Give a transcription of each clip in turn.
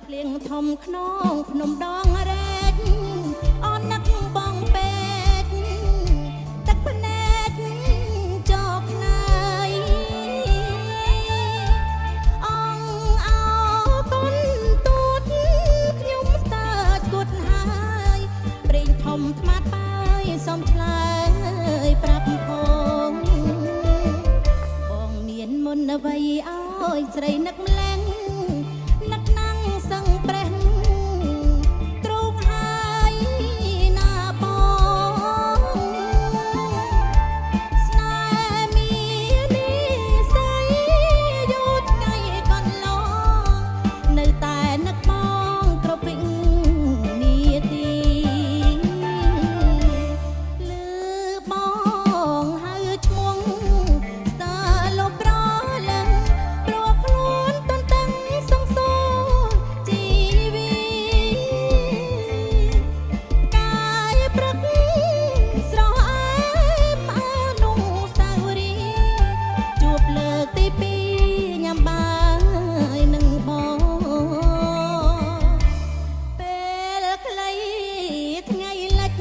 ភ្លៀងធំខ្នងភ្នំដងរែកអនណាក់បងពេកទឹកភ្នែកចោកណៃអងអោកូនទូតខ្ញុំស្ទើរគត់ហើយព្រេងធំថ្មាត់បាយសំឆ្លើយប្រាប់ផងបងមានមុនអ្វីឲ្យស្រីនឹកម្លេះនឹកណាំងសឹងប្រេះទ្រូងហើយណាបងស្នេហ៍មាននេះស្អីយូរថ្ងៃកន្លងនៅតែនឹកបងគ្រប់វិនាទីលឺបងហៅឈ្មោះស្ទើរលុបប្រលឹងព្រោះខ្លួនតន្ទឹងសង្ស័យជីវិតកាយព្រឹកស្រស់អែមអនុស្សាវរីយ៍ជួបលើកទីពីរញ៉ាំបាយនឹងបងពេលខ្លីថ្ងៃលិច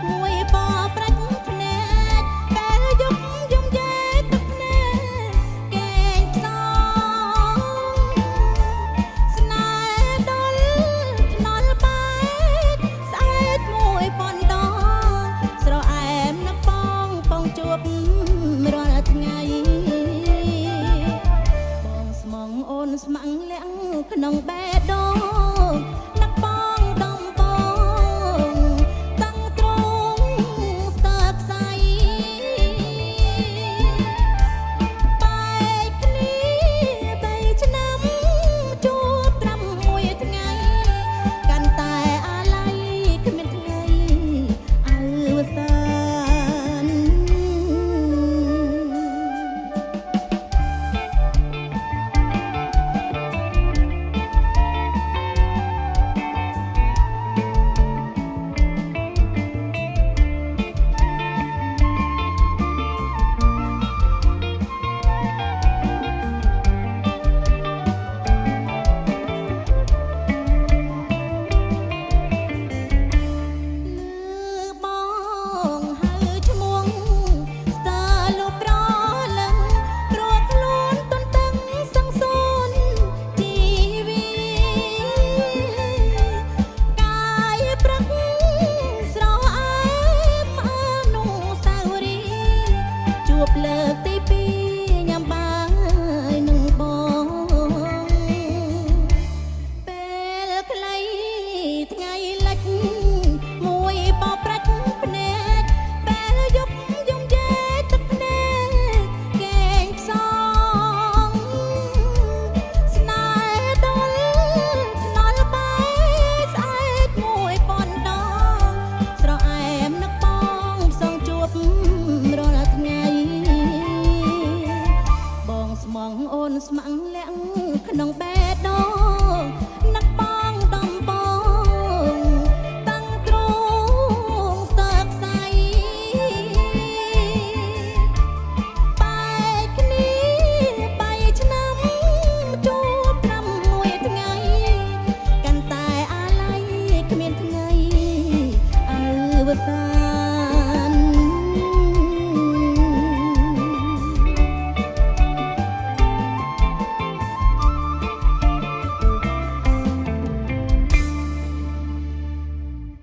មួយបប្រាច់ភ្នែកពេលយប់យំយែទឹកភ្នែកកែងខ្សងស្នេហ៍ដល់ថ្នល់បែកស្អែកមួយប៉ុណ្ណោះស្រអែមណាស់បងជួបរាល់ថ្ងៃបងស្មងអូនស្មាំងលាក់ក្នុងបេះដូងណាស់បងដំបងតាំងទ្រង់ស្ទើរខ្សែបែកគ្នា3ឆ្នាំជួបត្រាំមួយថ្ងៃកាន់តែអាល័យគ្មានថ្ងៃអវសាន បងហៅឈ្មោះស្ទើរលុបប្រលឹងព្រោះខ្លួនតន្ទឹងសង្ស័យជីវិតកាយព្រឹកស្រស់អែមអនុស្សាវរីយ៍ជួបលើកទីពីរញ៉ាំបាយនឹងបងពេលខ្លីថ្ងៃលិចមួយបប្រាច់ភ្នែកពេលយប់យំយែទឹកភ្នែកកែងខ្សងស្នេហ៍ដល់ថ្នល់បែកស្អែកមួយប៉ុណ្ណោះស្រអែមនឹកបងផ្សងជួបរាល់ថ្ងៃបងស្មងអូនស្មាំងលាក់ក្នុងបេះដូងនឹកបងដំបងតាំងទ្រង់ស្ទើរខ្សែបែកគ្នា3ឆ្នាំជួបត្រាំមួយថ្ងៃកាន់តែអាល័យគ្មានថ្ងៃអវសា